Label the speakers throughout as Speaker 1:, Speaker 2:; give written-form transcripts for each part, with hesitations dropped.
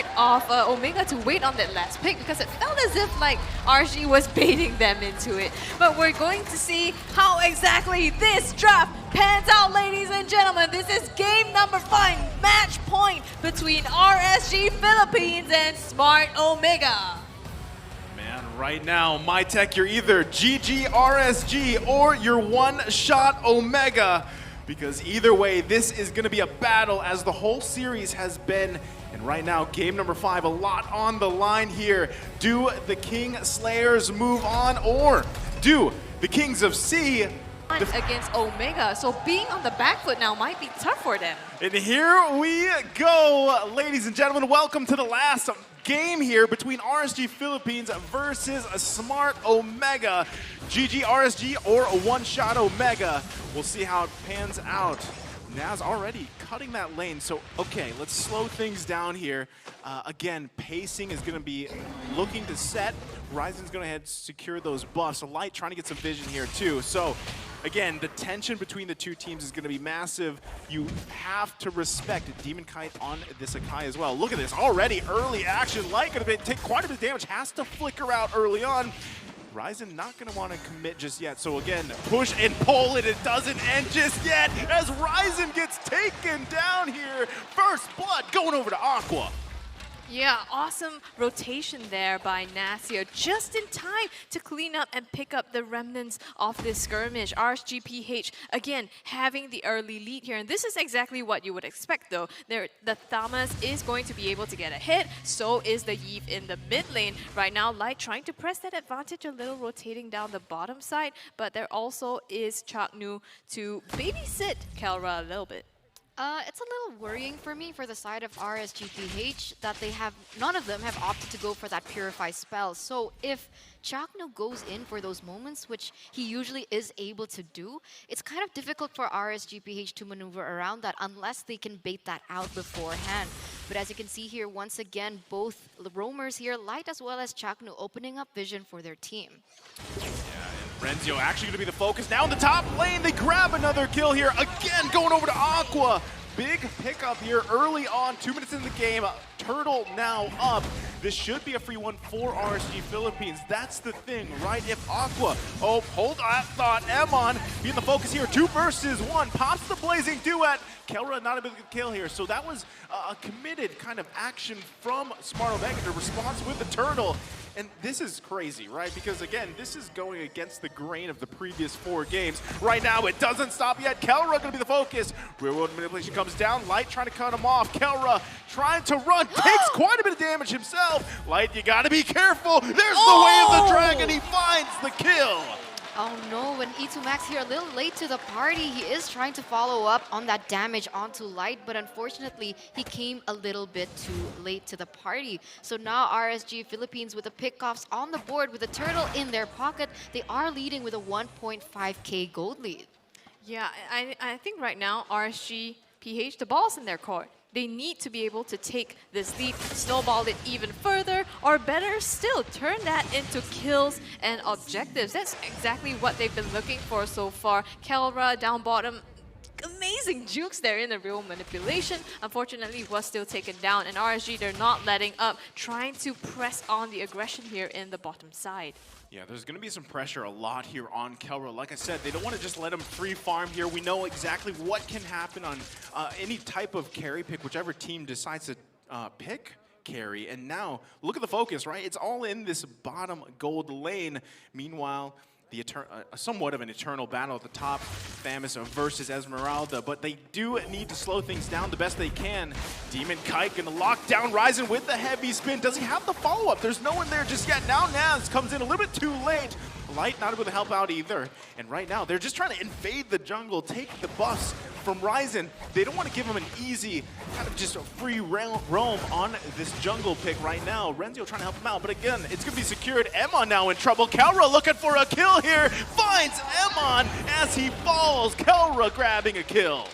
Speaker 1: smart of Omega to wait on that last pick because it felt as if like RSG was baiting them into it. But we're going to see how exactly this draft pans out, ladies and gentlemen. This is game number 5, match point between RSG Philippines and Smart Omega.
Speaker 2: Man, right now, MyTech, you're either GG RSG or you're one-shot Omega. Because either way, this is going to be a battle as the whole series has been. And right now, game number 5, a lot on the line here. Do the King Slayers move on, or do the Kings of C
Speaker 1: against Omega? So being on the back foot now might be tough for them.
Speaker 2: And here we go, ladies and gentlemen. Welcome to the last game here between RSG Philippines versus a Smart Omega. GG RSG or a one-shot Omega. We'll see how it pans out. Naz already cutting that lane, so okay, let's slow things down here. Again, pacing is going to be looking to set. Ryzen's going to head secure those buffs. So Light trying to get some vision here too. So again, the tension between the two teams is going to be massive. You have to respect Demon Kite on this Akai as well. Look at this, already early action. Light going to take quite a bit of damage, has to flicker out early on. Ryzen not going to want to commit just yet. So again, push and pull, and it doesn't end just yet as Ryzen gets taken down here. First blood going over to Aqua.
Speaker 1: Yeah, awesome rotation there by Nasir, just in time to clean up and pick up the remnants of this skirmish. RSGPH, again, having the early lead here. And this is exactly what you would expect, though. The Thamas is going to be able to get a hit, so is the Yeeve in the mid lane. Right now, Light trying to press that advantage a little, rotating down the bottom side, but there also is Chaknu to babysit Kelra a little bit.
Speaker 3: It's a little worrying for me for the side of RSGPH that none of them have opted to go for that Purify spell. So if Chakno goes in for those moments, which he usually is able to do, it's kind of difficult for RSGPH to maneuver around that unless they can bait that out beforehand. But as you can see here, once again, both roamers here, Light as well as Chakno, opening up vision for their team.
Speaker 2: Renzio actually going to be the focus. Now in the top lane, they grab another kill here. Again, going over to Aqua. Big pickup here early on, 2 minutes in the game. Turtle now up. This should be a free one for RSG Philippines. That's the thing, right? If Aqua, hold that thought. Emon being the focus here. 2 versus 1. Pops the Blazing Duet. Kelra not able to kill here. So that was a committed kind of action from Smart Omega to response with the Turtle. And this is crazy, right? Because again, this is going against the grain of the previous 4 games. Right now, it doesn't stop yet. Kelra going to be the focus. Real world manipulation comes down. Light trying to cut him off. Kelra trying to run. Takes quite a bit of damage himself. Light, you got to be careful. There's the way of the dragon. He finds the kill.
Speaker 3: Oh no, and E2 Max here a little late to the party. He is trying to follow up on that damage onto Light, but unfortunately, he came a little bit too late to the party. So now RSG Philippines with the pickoffs on the board with the Turtle in their pocket. They are leading with a 1.5k gold lead.
Speaker 1: Yeah, I think right now, RSG PH, the ball's in their court. They need to be able to take this lead, snowball it even further, or better still, turn that into kills and objectives. That's exactly what they've been looking for so far. Kelra down bottom, amazing jukes there in the real manipulation. Unfortunately, was still taken down, and RSG, they're not letting up, trying to press on the aggression here in the bottom side.
Speaker 2: Yeah, there's going to be some pressure a lot here on Kelra. Like I said, they don't want to just let him free farm here. We know exactly what can happen on any type of carry pick, whichever team decides to pick carry. And now, look at the focus, right? It's all in this bottom gold lane. Meanwhile, somewhat of an eternal battle at the top, Thamus versus Esmeralda, but they do need to slow things down the best they can. Demon Kite gonna lock down Ryzen with the heavy spin. Does he have the follow-up? There's no one there just yet. Now Naz comes in a little bit too late. Light not able to help out either. And right now, they're just trying to invade the jungle, take the buffs from Ryzen. They don't want to give him an easy, kind of just a free roam on this jungle pick right now. Renzio trying to help him out, but again, it's going to be secured. Emon now in trouble. Kelra looking for a kill here. Finds Emon as he falls. Kelra grabbing a kill.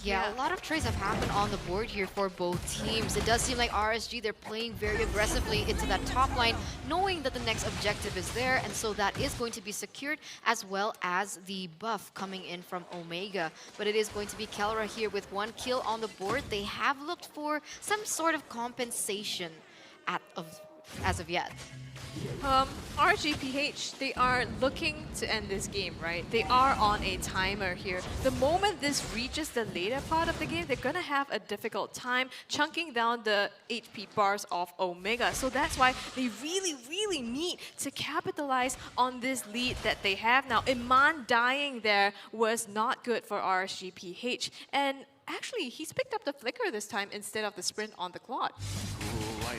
Speaker 3: Yeah, a lot of trades have happened on the board here for both teams. It does seem like RSG, they're playing very aggressively into that top line, knowing that the next objective is there, and so that is going to be secured, as well as the buff coming in from Omega. But it is going to be Kelra here with 1 kill on the board. They have looked for some sort of compensation as of yet.
Speaker 1: RGPH, they are looking to end this game, right? They are on a timer here. The moment this reaches the later part of the game, they're going to have a difficult time chunking down the HP bars of Omega. So that's why they really, really need to capitalize on this lead that they have now. Iman dying there was not good for RSGPH. And actually, he's picked up the flicker this time instead of the sprint on the quad.
Speaker 2: Right.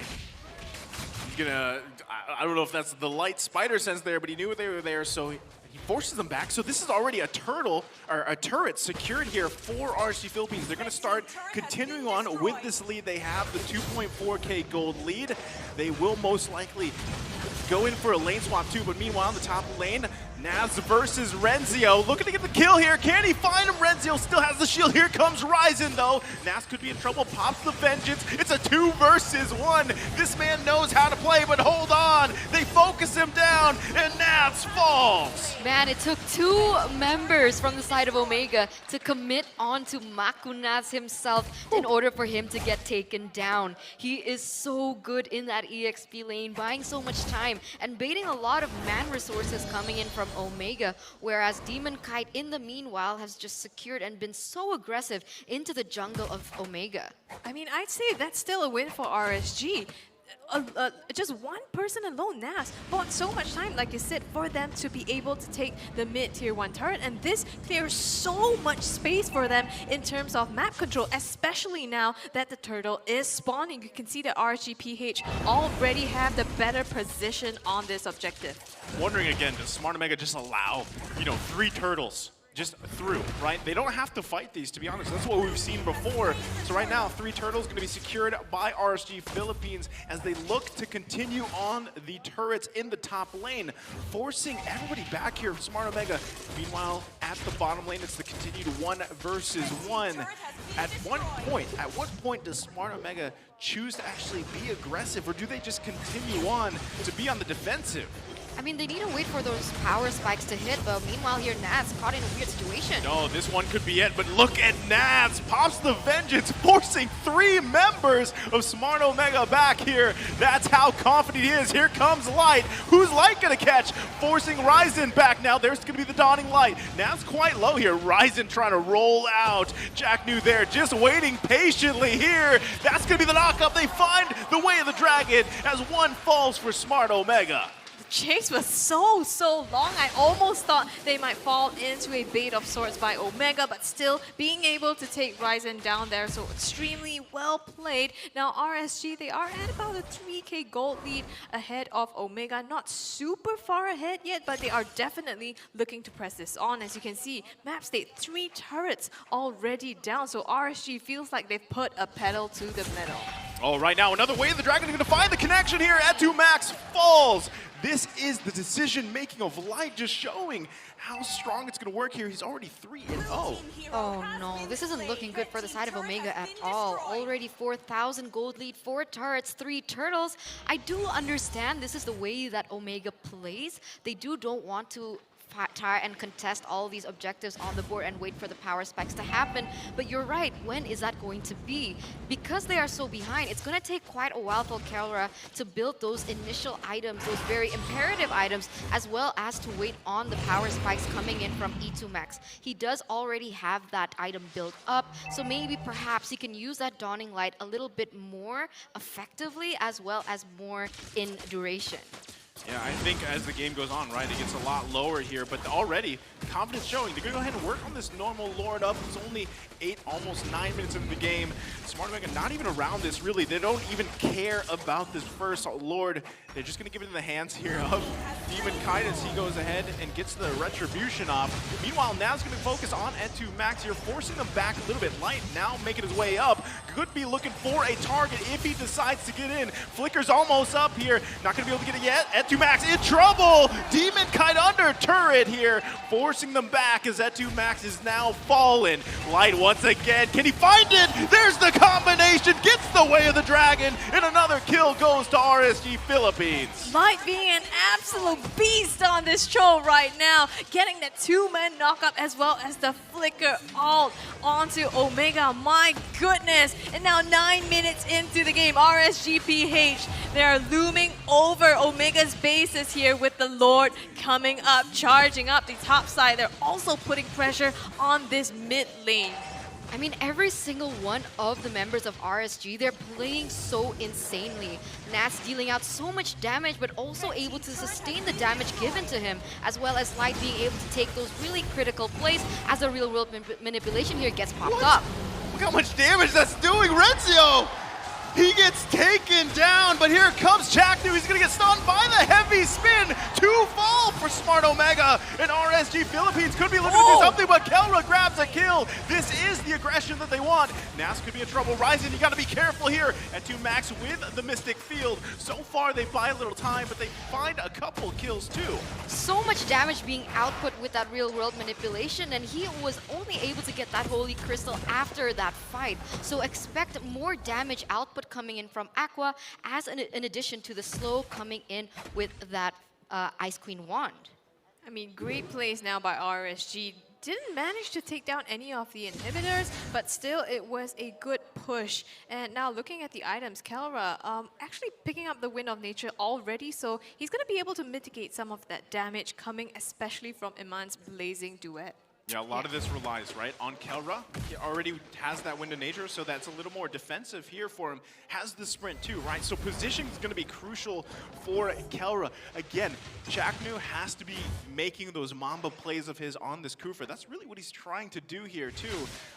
Speaker 2: I don't know if that's the light spider sense there, but he knew they were there, so he forces them back. So this is already a turret secured here for RSG Philippines. They're going to start continuing on with this lead. They have the 2.4K gold lead. They will most likely go in for a lane swap too, but meanwhile in the top lane, Naz versus Renzio, looking to get the kill here. Can he find him? Renzio still has the shield. Here comes Ryzen though. Naz could be in trouble, pops the Vengeance. It's a 2 versus 1. This man knows how to play, but hold on. They focus him down, and Naz falls.
Speaker 3: Man, it took 2 members from the side of Omega to commit onto Makunaz himself in order for him to get taken down. He is so good in that EXP lane, buying so much time and baiting a lot of man resources coming in from Omega, whereas Demon Kite in the meanwhile has just secured and been so aggressive into the jungle of Omega.
Speaker 1: I mean, I'd say that's still a win for RSG. Just one person alone, Naz, bought so much time, like you said, for them to be able to take the mid-tier 1 turret, and this clears so much space for them in terms of map control, especially now that the turtle is spawning. You can see that RGPH already have the better position on this objective.
Speaker 2: Wondering again, does Smart Omega just allow, 3 turtles just through, right? They don't have to fight these, to be honest. That's what we've seen before. So right now, 3 turtles going to be secured by RSG Philippines as they look to continue on the turrets in the top lane, forcing everybody back here. Smart Omega, meanwhile, at the bottom lane, it's the continued 1 versus 1. At what point does Smart Omega choose to actually be aggressive, or do they just continue on to be on the defensive?
Speaker 3: I mean, they need to wait for those power spikes to hit, but meanwhile here, Naz caught in a weird situation.
Speaker 2: No, this one could be it, but look at Naz. Pops the Vengeance, forcing 3 members of Smart Omega back here. That's how confident he is. Here comes Light. Who's Light gonna catch? Forcing Ryzen back now. There's gonna be the dawning light. Naz quite low here. Ryzen trying to roll out. Jack New there, just waiting patiently here. That's gonna be the knockup. They find the way of the dragon as 1 falls for Smart Omega.
Speaker 1: Chase was so long. I almost thought they might fall into a bait of sorts by Omega, but still being able to take Ryzen down there, so extremely well played. Now RSG, they are at about a 3K gold lead ahead of Omega. Not super far ahead yet, but they are definitely looking to press this on. As you can see, map state 3 turrets already down, so RSG feels like they've put a pedal to the metal.
Speaker 2: Oh, right now, another wave. The Dragon is going to find the connection here. Max falls. This is the decision-making of Light, just showing how strong it's going to work here. He's already 3-0.
Speaker 3: Oh no, this isn't looking good for the side of Omega at all. Already 4,000 gold lead, 4 turrets, 3 turtles. I do understand this is the way that Omega plays. They don't want to try and contest all these objectives on the board and wait for the power spikes to happen. But you're right, when is that going to be? Because they are so behind, it's going to take quite a while for Kelra to build those initial items, those very imperative items, as well as to wait on the power spikes coming in from E2 Max. He does already have that item built up, so maybe perhaps he can use that Dawning Light a little bit more effectively, as well as more in duration.
Speaker 2: Yeah, I think as the game goes on, right, it gets a lot lower here, but already confidence showing. They're going to go ahead and work on this normal Lord up. It's only 8, almost 9 minutes into the game. Smart Omega not even around this, really. They don't even care about this first Lord. They're just going to give it in the hands here of Demon Kite as he goes ahead and gets the Retribution off. Meanwhile, Nav's going to focus on N2 Max here, forcing them back a little bit. Light now making his way up. Could be looking for a target if he decides to get in. Flicker's almost up here. Not going to be able to get it yet. N2 Max in trouble. Demon Kite under turret here, forcing forcing them back as that 2 Max is now fallen. Light once again, can he find it? There's the combination, gets the way of the dragon, and another kill goes to RSG Philippines.
Speaker 1: Light being an absolute beast on this troll right now, getting that 2-man knockup as well as the flicker ult onto Omega. My goodness! And now 9 minutes into the game, RSGPH, they're looming over Omega's bases here with the Lord coming up, charging up the top side. They're also putting pressure on this mid lane.
Speaker 3: I mean, every single one of the members of RSG, they're playing so insanely. Nats dealing out so much damage, but also able to sustain the damage given to him, as well as Light being able to take those really critical plays as the real-world manipulation here gets popped up.
Speaker 2: Look how much damage that's doing, Renzio! He gets taken down, but here comes Chaknu. He's gonna get stunned by the heavy spin. 2 fall for Smart Omega, and RSG Philippines could be looking to do something, but Kelra grabs a kill. This is the aggression that they want. Nas could be in trouble. Ryzen, you gotta be careful here at 2 Max with the Mystic Field. So far, they buy a little time, but they find a couple kills too.
Speaker 3: So much damage being output with that real-world manipulation, and he was only able to get that Holy Crystal after that fight. So expect more damage output coming in from Aqua, as in addition to the slow coming in with that Ice Queen wand.
Speaker 1: I mean, great plays now by RSG. Didn't manage to take down any of the inhibitors, but still it was a good push. And now looking at the items, Kelra actually picking up the Wind of Nature already, so he's going to be able to mitigate some of that damage coming especially from Iman's Blazing Duet.
Speaker 2: Yeah, a lot of this relies, right, on Kelra. He already has that Wind of Nature, so that's a little more defensive here for him. Has the sprint too, right? So positioning is going to be crucial for Kelra. Again, Chaknu has to be making those Mamba plays of his on this Kufa. That's really what he's trying to do here too.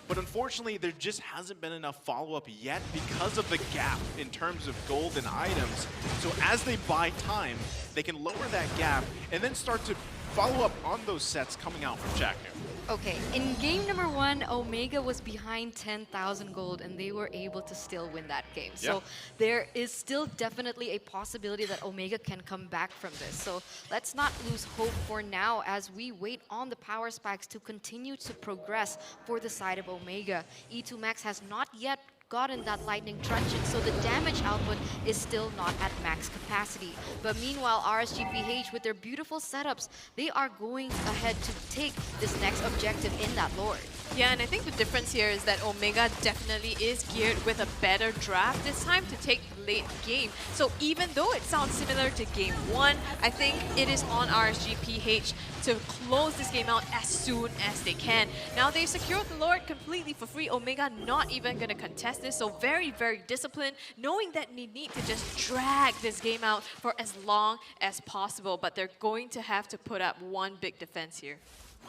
Speaker 2: But unfortunately, there just hasn't been enough follow-up yet because of the gap in terms of gold and items. So as they buy time, they can lower that gap and then start to follow up on those sets coming out from Chaknu.
Speaker 3: Okay, in game number 1, Omega was behind 10,000 gold and they were able to still win that game. So there is still definitely a possibility that Omega can come back from this. So let's not lose hope for now as we wait on the power spikes to continue to progress for the side of Omega. E2 Max has not yet gotten that lightning truncheon, so the damage output is still not at max capacity. But meanwhile, RSGPH with their beautiful setups, they are going ahead to take this next objective in that Lord.
Speaker 1: Yeah, and I think the difference here is that Omega definitely is geared with a better draft this time to take the late game. So even though it sounds similar to game 1, I think it is on RSGPH to close this game out as soon as they can. Now they've secured the Lord completely for free. Omega not even going to contest this, so very, very disciplined, knowing that they need to just drag this game out for as long as possible, but they're going to have to put up one big defense here.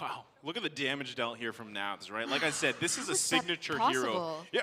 Speaker 2: Wow, look at the damage dealt here from Navs, right? Like I said, this is a signature hero.
Speaker 3: Possible?
Speaker 2: Yeah,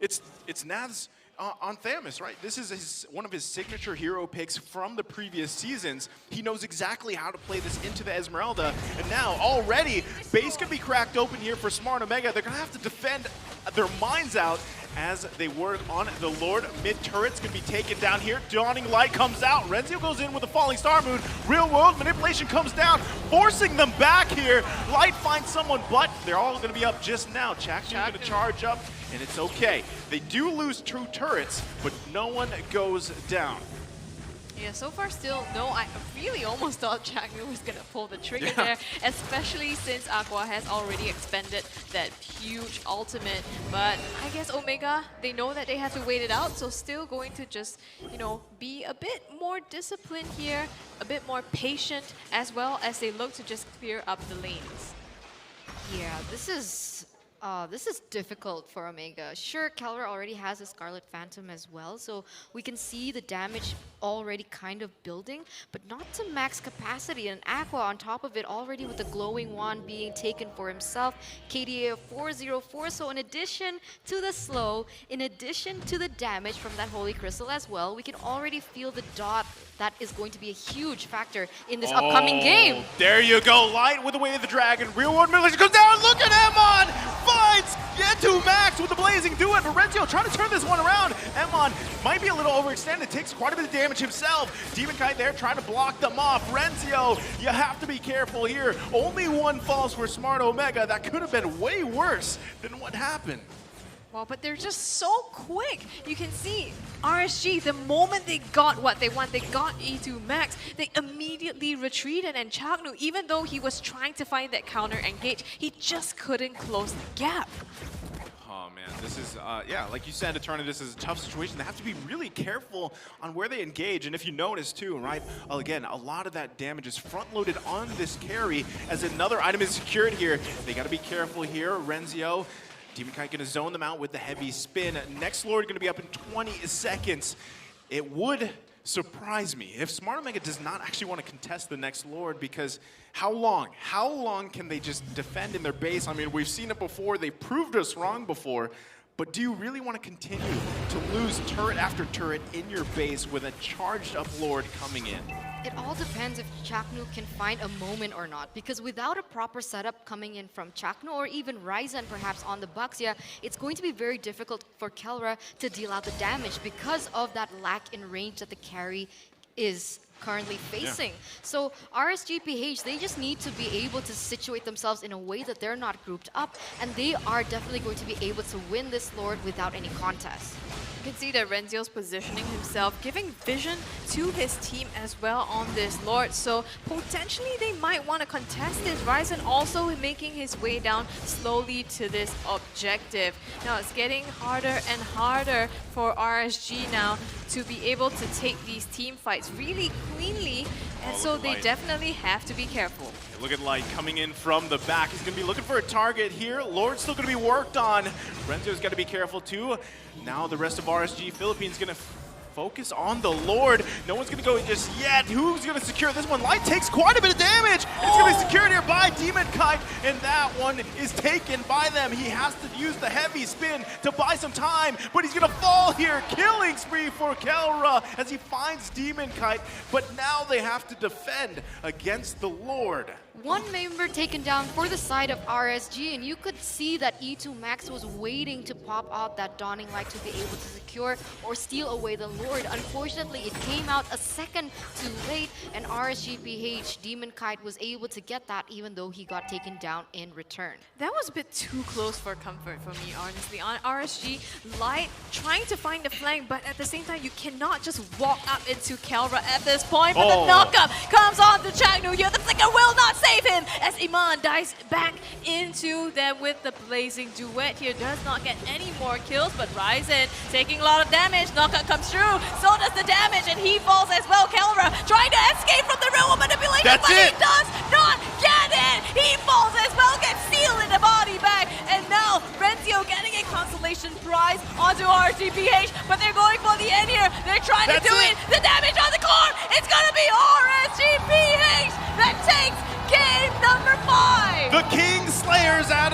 Speaker 2: it's Navs on Thamus, right? This is one of his signature hero picks from the previous seasons. He knows exactly how to play this into the Esmeralda, and now already base can be cracked open here for Smart Omega. They're gonna have to defend their minds out as they work on the Lord. Mid turret's gonna be taken down here. Dawning Light comes out. Renzio goes in with a Falling Star Moon. Real world manipulation comes down, forcing them back here. Light finds someone, but they're all gonna be up just now. Chaknu's gonna charge up, and it's okay. They do lose 2 turrets, but no one goes down.
Speaker 1: Yeah, so far still no. I really almost thought Chaknu was going to pull the trigger there, especially since Aqua has already expended that huge ultimate. But I guess Omega, they know that they have to wait it out, so still going to just, you know, be a bit more disciplined here, a bit more patient, as well as they look to just clear up the lanes.
Speaker 3: Yeah, this is difficult for Omega. Sure, Kelra already has a Scarlet Phantom as well, so we can see the damage already kind of building, but not to max capacity. And Aqua on top of it already with the glowing wand being taken for himself. KDA of 404, so in addition to the slow, in addition to the damage from that Holy Crystal as well, we can already feel the dot that is going to be a huge factor in this upcoming game.
Speaker 2: There you go, Light with the Way of the Dragon. Real world manipulation goes down. Look at Emon! Finds Get2 Max with the Blazing Duet. Renzio trying to turn this one around. Emon might be a little overextended, takes quite a bit of damage. damage himself. Demon Kite there trying to block them off. Renzio, you have to be careful here. Only one falls for Smart Omega. That could have been way worse than what happened.
Speaker 1: Well, but they're just so quick. You can see RSG, the moment they got what they want, they got E2 Max, they immediately retreated. And Chagnu, even though he was trying to find that counter engage, he just couldn't close the gap.
Speaker 2: Oh man, this is, yeah, like you said, Eterna, this is a tough situation. They have to be really careful on where they engage. And if you notice too, right, again, a lot of that damage is front-loaded on this carry as another item is secured here. They got to be careful here. Renzio, Demon Kite gonna zone them out with the heavy spin. Next Lord gonna be up in 20 seconds. It would surprise me if Smart Omega does not actually want to contest the next Lord, because how long? How long can they just defend in their base? I mean, we've seen it before. They proved us wrong before. But do you really want to continue to lose turret after turret in your base with a charged up Lord coming in?
Speaker 3: It all depends if Chaknu can find a moment or not, because without a proper setup coming in from Chaknu or even Ryzen perhaps on the Baxia, it's going to be very difficult for Kelra to deal out the damage because of that lack in range that the carry is currently facing. So RSGPH, they just need to be able to situate themselves in a way that they're not grouped up, and they are definitely going to be able to win this Lord without any contest.
Speaker 1: You can see that Renzio's positioning himself, giving vision to his team as well on this Lord. So potentially they might want to contest this. Ryzen also making his way down slowly to this objective. Now it's getting harder and harder for RSG now to be able to take these team fights really cleanly. And so they definitely have to be careful.
Speaker 2: Look at Light coming in from the back. He's going to be looking for a target here. Lord's still going to be worked on. Renzio's got to be careful too. Now the rest of RSG Philippines going to focus on the Lord. No one's going to go just yet. Who's going to secure this one? Light takes quite a bit of damage. It's going to be secured here by Demon Kite, and that one is taken by them. He has to use the heavy spin to buy some time, but he's going to fall here. Killing spree for Kelra as he finds Demon Kite, but now they have to defend against the Lord.
Speaker 3: One member taken down for the side of RSG, and you could see that E2 Max was waiting to pop out that Dawning Light to be able to secure or steal away the Lord. Unfortunately, it came out a second too late, and RSGPH, Demon Kite, was able to get that even though he got taken down in return.
Speaker 1: That was a bit too close for comfort for me, honestly. On RSG, Light trying to find the flank, but at the same time, you cannot just walk up into Kelra at this point. But the knockup comes on to Chagnu. The flicker will not save him as Iman dives back into them with the blazing duet here. Does not get any more kills, but Ryzen taking a lot of damage. Knockup comes through, so does the damage, and he falls as well. Kelra trying to escape from the real manipulation, but he does not get it. He falls as well, gets sealed in the body bag, and now Renzio getting a consolation prize onto RSGPH, but they're going for the end here. They're trying to do it. The damage on the core, it's gonna be RSGPH that takes game number 5.
Speaker 2: The King Slayers out of